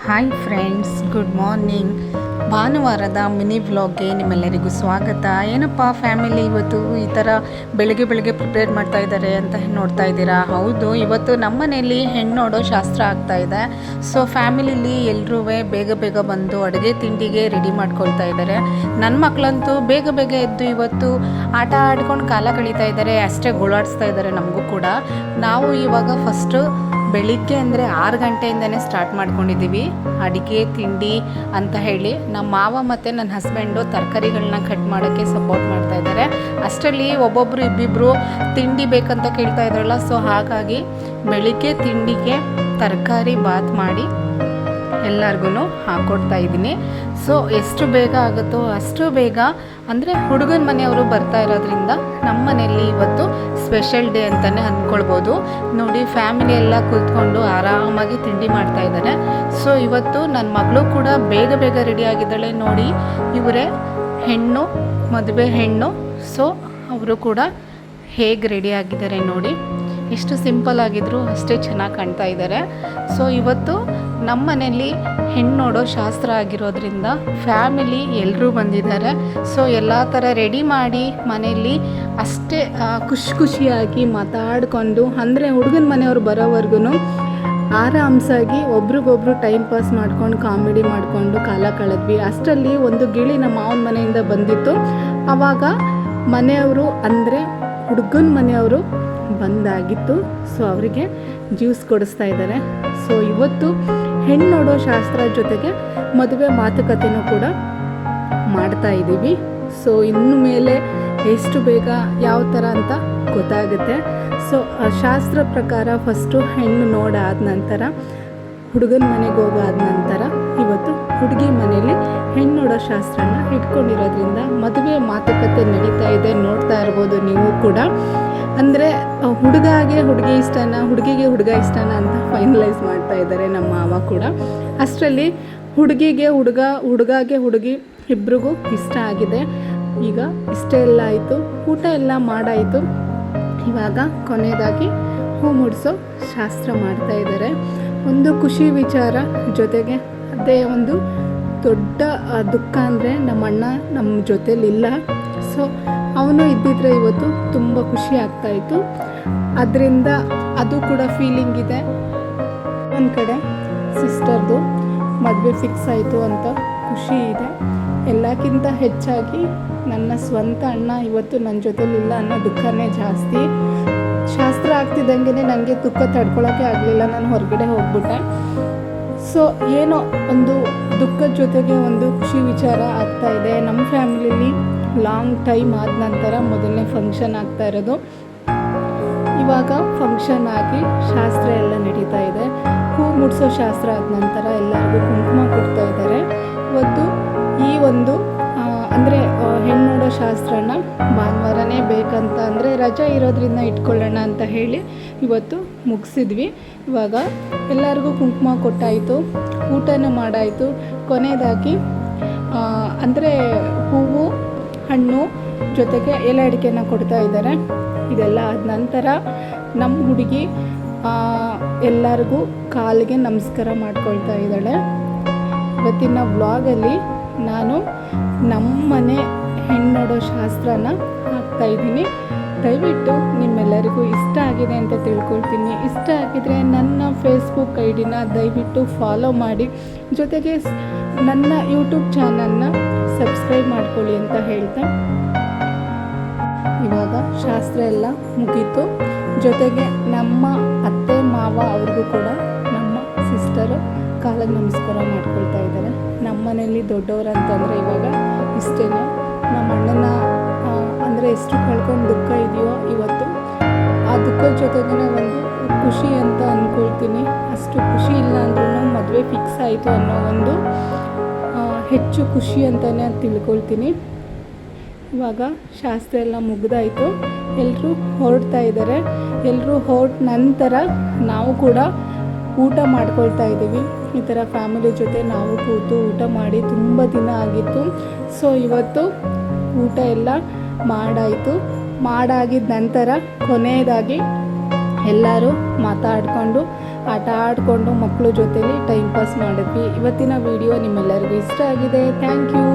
Hi friends, good morning. ಭಾನುವಾರದ mini ವ್ಲಾಗ್ಗೆ ನಿಮ್ಮೆಲ್ಲರಿಗೂ ಸ್ವಾಗತ. ಏನಪ್ಪ ಫ್ಯಾಮಿಲಿ ಇವತ್ತು ಈ ಥರ ಬೆಳಗ್ಗೆ ಪ್ರಿಪೇರ್ ಮಾಡ್ತಾ ಇದ್ದಾರೆ ಅಂತ ನೋಡ್ತಾ ಇದ್ದೀರಾ? ಹೌದು, ಇವತ್ತು ನಮ್ಮ ಮನೆಯಲ್ಲಿ ಹೆಣ್ಣು ನೋಡೋ ಶಾಸ್ತ್ರ ಆಗ್ತಾ ಇದೆ. ಸೊ ಫ್ಯಾಮಿಲಿಲಿ ಎಲ್ಲರೂ ಬೇಗ ಬಂದು ಅಡುಗೆ ತಿಂಡಿಗೆ ರೆಡಿ ಮಾಡ್ಕೊಳ್ತಾ ಇದ್ದಾರೆ. ನನ್ನ ಮಕ್ಕಳಂತೂ ಬೇಗ ಎದ್ದು ಇವತ್ತು ಆಟ ಆಡ್ಕೊಂಡು ಕಾಲ ಕಳೀತಾ ಇದ್ದಾರೆ, ಅಷ್ಟೇ ಗೋಳಾಡಿಸ್ತಾ ಇದ್ದಾರೆ. ನಮಗೂ ಕೂಡ ನಾವು ಇವಾಗ ಫಸ್ಟು ಬೆಳಿಗ್ಗೆ ಅಂದರೆ 6 ಗಂಟೆಯಿಂದನೇ ಸ್ಟಾರ್ಟ್ ಮಾಡ್ಕೊಂಡಿದ್ದೀವಿ ಅಡುಗೆ ತಿಂಡಿ ಅಂತ ಹೇಳಿ. ನಮ್ಮ ಮಾವ ಮತ್ತು ನನ್ನ ಹಸ್ಬೆಂಡು ತರಕಾರಿಗಳನ್ನ ಕಟ್ ಮಾಡೋಕ್ಕೆ ಸಪೋರ್ಟ್ ಮಾಡ್ತಾ ಇದ್ದಾರೆ. ಅಷ್ಟರಲ್ಲಿ ಒಬ್ಬೊಬ್ಬರು ಇಬ್ಬಿಬ್ಬರು ತಿಂಡಿ ಬೇಕಂತ ಕೇಳ್ತಾ ಇದ್ರಲ್ಲ, ಸೊ ಹಾಗಾಗಿ ಬೆಳಿಗ್ಗೆ ತಿಂಡಿಗೆ ತರಕಾರಿ ಬಾತ್ ಮಾಡಿ ಎಲ್ಲರಿಗೂ ಹಾಕ್ಕೊಡ್ತಾ ಇದ್ದೀನಿ. ಸೊ ಎಷ್ಟು ಬೇಗ ಆಗುತ್ತೋ ಅಷ್ಟು ಬೇಗ, ಅಂದರೆ ಹುಡುಗನ ಮನೆಯವರು ಬರ್ತಾ ಇರೋದ್ರಿಂದ ನಮ್ಮ ಮನೆಯಲ್ಲಿ ಇವತ್ತು ಸ್ಪೆಷಲ್ ಡೇ ಅಂತಲೇ ಅಂದ್ಕೊಳ್ಬೋದು. ನೋಡಿ, ಫ್ಯಾಮಿಲಿ ಎಲ್ಲ ಕೂತ್ಕೊಂಡು ಆರಾಮಾಗಿ ತಿಂಡಿ ಮಾಡ್ತಾ ಇದ್ದಾರೆ. ಸೊ ಇವತ್ತು ನನ್ನ ಮಗಳು ಕೂಡ ಬೇಗ ರೆಡಿ ಆಗಿದ್ದಾಳೆ. ನೋಡಿ, ಇವರೇ ಹೆಣ್ಣು, ಮದುವೆ ಹೆಣ್ಣು. ಸೊ ಅವರು ಕೂಡ ಹೇಗೆ ರೆಡಿ ಆಗಿದ್ದಾರೆ ನೋಡಿ, ಎಷ್ಟು ಸಿಂಪಲ್ ಆಗಿದ್ರು ಅಷ್ಟೇ ಚೆನ್ನಾಗಿ ಕಾಣ್ತಾ ಇದ್ದಾರೆ. ಸೊ ಇವತ್ತು ನಮ್ಮ ಮನೆಯಲ್ಲಿ ಹೆಣ್ಣು ನೋಡೋ ಶಾಸ್ತ್ರ ಆಗಿರೋದ್ರಿಂದ ಫ್ಯಾಮಿಲಿ ಎಲ್ಲರೂ ಬಂದಿದ್ದಾರೆ. ಸೊ ಎಲ್ಲ ಥರ ರೆಡಿ ಮಾಡಿ ಮನೆಯಲ್ಲಿ ಅಷ್ಟೇ ಖುಷಿಯಾಗಿ ಮಾತಾಡಿಕೊಂಡು, ಅಂದರೆ ಹುಡುಗನ ಮನೆಯವ್ರು ಬರೋವರೆಗೂ ಆರಾಮ್ಸಾಗಿ ಒಬ್ರಿಗೊಬ್ರು ಟೈಮ್ ಪಾಸ್ ಮಾಡ್ಕೊಂಡು ಕಾಮಿಡಿ ಮಾಡಿಕೊಂಡು ಕಾಲ ಕಳೆದ್ವಿ. ಅಷ್ಟರಲ್ಲಿ ಒಂದು ಗಿಳಿ ನಮ್ಮ ಮಾವನ ಮನೆಯಿಂದ ಬಂದಿತ್ತು. ಆವಾಗ ಮನೆಯವರು, ಅಂದರೆ ಹುಡುಗನ ಮನೆಯವರು ಬಂದಾಗಿತ್ತು. ಸೊ ಅವರಿಗೆ ಜ್ಯೂಸ್ ಕೊಡಿಸ್ತಾ ಇದ್ದಾರೆ. ಸೊ ಇವತ್ತು ಹೆಣ್ಣು ನೋಡೋ ಶಾಸ್ತ್ರ ಜೊತೆಗೆ ಮದುವೆ ಮಾತುಕತೆನೂ ಕೂಡ ಮಾಡ್ತಾ ಇದ್ದೀವಿ. ಸೊ ಇನ್ನು ಮೇಲೆ ಎಷ್ಟು ಬೇಗ ಯಾವ ಥರ ಅಂತ ಗೊತ್ತಾಗುತ್ತೆ. ಸೊ ಶಾಸ್ತ್ರ ಪ್ರಕಾರ ಫಸ್ಟು ಹೆಣ್ಣು ನೋಡಾದ ನಂತರ ಹುಡುಗನ ಮನೆಗೆ ಹೋಗಾದ ನಂತರ ಇವತ್ತು ಹುಡುಗಿ ಮನೆಯಲ್ಲಿ ಹೆಣ್ಣು ನೋಡೋ ಶಾಸ್ತ್ರನ ಇಟ್ಕೊಂಡಿರೋದ್ರಿಂದ ಮದುವೆ ಮಾತುಕತೆ ನಡೀತಾ ಇದೆ. ನೋಡ್ತಾ ಇರ್ಬೋದು ನೀವು ಕೂಡ. ಅಂದರೆ ಹುಡುಗಾಗೆ ಹುಡುಗಿ ಇಷ್ಟನ, ಹುಡುಗಿಗೆ ಹುಡುಗ ಇಷ್ಟನ ಅಂತ ಫೈನಲೈಸ್ ಮಾಡ್ತಾ ಇದ್ದಾರೆ ನಮ್ಮ ಮಾವ ಕೂಡ. ಅಷ್ಟರಲ್ಲಿ ಹುಡುಗಿಗೆ ಹುಡುಗ, ಹುಡುಗಾಗೆ ಹುಡುಗಿ ಇಬ್ರಿಗೂ ಇಷ್ಟ ಆಗಿದೆ. ಈಗ ಇಷ್ಟ ಎಲ್ಲ ಆಯಿತು, ಊಟ ಎಲ್ಲ ಮಾಡಾಯಿತು. ಇವಾಗ ಕೊನೆಯದಾಗಿ ಹೂ ಮುಡಿಸೋ ಶಾಸ್ತ್ರ ಮಾಡ್ತಾ ಇದ್ದಾರೆ. ಒಂದು ಖುಷಿ ವಿಚಾರ, ಜೊತೆಗೆ ಅದೇ ಒಂದು ದೊಡ್ಡ ದುಃಖ ಅಂದರೆ ನಮ್ಮ ಅಣ್ಣ ನಮ್ಮ ಜೊತೆಲಿಲ್ಲ. ಸೊ ಅವನು ಇದ್ದಿದ್ರೆ ಇವತ್ತು ತುಂಬ ಖುಷಿ ಆಗ್ತಾಯಿತ್ತು. ಅದರಿಂದ ಅದು ಕೂಡ ಫೀಲಿಂಗ್ ಇದೆ. ಒಂದು ಕಡೆ ಸಿಸ್ಟರ್ದು ಮದುವೆ ಫಿಕ್ಸ್ ಆಯಿತು ಅಂತ ಖುಷಿ ಇದೆ. ಎಲ್ಲಕ್ಕಿಂತ ಹೆಚ್ಚಾಗಿ ನನ್ನ ಸ್ವಂತ ಅಣ್ಣ ಇವತ್ತು ನನ್ನ ಜೊತೆಲಿಲ್ಲ ಅನ್ನೋ ದುಃಖನೇ ಜಾಸ್ತಿ. ಶಾಸ್ತ್ರ ಆಗ್ತಿದ್ದಂಗೆ ನನಗೆ ದುಃಖ ತಡ್ಕೊಳ್ಳೋಕ್ಕೆ ಆಗಲಿಲ್ಲ, ನಾನು ಹೊರಗಡೆ ಹೋಗ್ಬಿಟ್ಟೆ. ಸೊ ಏನೋ ಒಂದು ದುಃಖದ ಜೊತೆಗೆ ಒಂದು ಖುಷಿ ವಿಚಾರ ಆಗ್ತಾ ಇದೆ. ನಮ್ಮ ಫ್ಯಾಮಿಲಿಯಲ್ಲಿ ಲಾಂಗ್ ಟೈಮ್ ಆದ ನಂತರ ಮೊದಲನೇ ಫಂಕ್ಷನ್ ಆಗ್ತಾ ಇರೋದು. ಇವಾಗ ಫಂಕ್ಷನ್ ಆಗಿ ಶಾಸ್ತ್ರ ಎಲ್ಲ ನಡೀತಾ ಇದೆ. ಹೂ ಮುಡಿಸೋ ಶಾಸ್ತ್ರ ಆದ ನಂತರ ಎಲ್ಲರಿಗೂ ಕುಂಕುಮ ಕೊಡ್ತಾ ಇದ್ದಾರೆ. ಇವತ್ತು ಈ ಒಂದು ಅಂದರೆ ಹೆಣ್ಣು ನೋಡೋ ಶಾಸ್ತ್ರನ ಭಾನುವಾರನೇ ಬೇಕಂತ, ಅಂದರೆ ರಜೆ ಇರೋದ್ರಿಂದ ಇಟ್ಕೊಳ್ಳೋಣ ಅಂತ ಹೇಳಿ ಇವತ್ತು ಮುಗಿಸಿದ್ವಿ. ಇವಾಗ ಎಲ್ಲರಿಗೂ ಕುಂಕುಮ ಕೊಟ್ಟಾಯಿತು, ಊಟನೂ ಮಾಡಾಯಿತು. ಕೊನೆಯದಾಗಿ ಅಂದರೆ ಹೂವು ಹಣ್ಣು ಜೊತೆಗೆ ಎಲೆ ಅಡಿಕೆನ ಕೊಡ್ತಾ ಇದ್ದಾರೆ. ಇದೆಲ್ಲ ಆದ ನಂತರ ನಮ್ಮ ಹುಡುಗಿ ಎಲ್ಲರಿಗೂ ಕಾಲಿಗೆ ನಮಸ್ಕಾರ ಮಾಡ್ಕೊಳ್ತಾ ಇದ್ದಾಳೆ. ಇವತ್ತಿನ ವ್ಲಾಗಲ್ಲಿ ನಾನು ನಮ್ಮ ಮನೆ ಹೆಣ್ಣು ನೋಡೋ ಶಾಸ್ತ್ರನ ಹಾಕ್ತಾಯಿದ್ದೀನಿ. ದಯವಿಟ್ಟು ನಿಮ್ಮೆಲ್ಲರಿಗೂ ಇಷ್ಟ ಆಗಿದೆ ಅಂತ ತಿಳ್ಕೊಳ್ತೀನಿ. ಇಷ್ಟ ಆಗಿದರೆ ನನ್ನ ಫೇಸ್ಬುಕ್ ಐಡಿನ ದಯವಿಟ್ಟು ಫಾಲೋ ಮಾಡಿ, ಜೊತೆಗೆ ನನ್ನ ಯೂಟ್ಯೂಬ್ ಚಾನಲ್ನ ಸಬ್ಸ್ಕ್ರೈಬ್ ಮಾಡ್ಕೊಳ್ಳಿ ಅಂತ ಹೇಳ್ತಾ, ಇವಾಗ ಶಾಸ್ತ್ರ ಎಲ್ಲ ಮುಗೀತು. ಜೊತೆಗೆ ನಮ್ಮ ಅತ್ತೆ ಮಾವ ಅವ್ರಿಗೂ ಕೂಡ ನಮ್ಮ ಸಿಸ್ಟರು ಕಾಲಿಗೆ ನಮಸ್ಕಾರ ಮಾಡ್ಕೊಳ್ತಾ ಇದ್ದಾರೆ. ನಮ್ಮ ಮನೆಯಲ್ಲಿ ದೊಡ್ಡವರು ಅಂತಂದರೆ ಇವಾಗ ಇಷ್ಟೇ. ನಮ್ಮ ಅಣ್ಣನ ಅಂದರೆ ಎಷ್ಟು ಕಳ್ಕೊಂಡು ದುಃಖ ಇದೆಯೋ ಇವತ್ತು ಆ ದುಃಖದ ಜೊತೆಗೇ ಒಂದು ಖುಷಿ ಅಂತ ಅಂದ್ಕೊಳ್ತೀನಿ. ಅಷ್ಟು ಖುಷಿ ಇಲ್ಲ ಅಂದ್ರೂ ಮದುವೆ ಫಿಕ್ಸ್ ಆಯಿತು ಅನ್ನೋ ಒಂದು ಹೆಚ್ಚು ಖುಷಿ ಅಂತಲೇ ತಿಳ್ಕೊಳ್ತೀನಿ. ಇವಾಗ ಶಾಸ್ತ್ರ ಎಲ್ಲ ಮುಗಿದಾಯಿತು, ಎಲ್ಲರೂ ಹೊರಡ್ತಾ ಇದ್ದಾರೆ. ಎಲ್ಲರೂ ಹೊರಟ ನಂತರ ನಾವು ಕೂಡ ಊಟ ಮಾಡ್ಕೊಳ್ತಾ ಇದ್ದೀವಿ. ಈ ಥರ ಫ್ಯಾಮಿಲಿ ಜೊತೆ ನಾವು ಕೂತು ಊಟ ಮಾಡಿ ತುಂಬ ದಿನ ಆಗಿತ್ತು. ಸೊ ಇವತ್ತು ಊಟ ಎಲ್ಲ ಮಾಡಾಯಿತು. ಮಾಡಾಗಿದ್ದ ನಂತರ ಕೊನೆಯದಾಗಿ ಎಲ್ಲರೂ ಮಾತಾಡಿಕೊಂಡು ಆಟ ಆಡಿಕೊಂಡು ಮಕ್ಕಳ ಜೊತೆಲಿ ಟೈಮ್ ಪಾಸ್ ಮಾಡಿದ್ವಿ. ಇವತ್ತಿನ ವಿಡಿಯೋ ನಿಮ್ಮೆಲ್ಲರಿಗೂ ಇಷ್ಟ ಆಗಿದೆ. Thank you.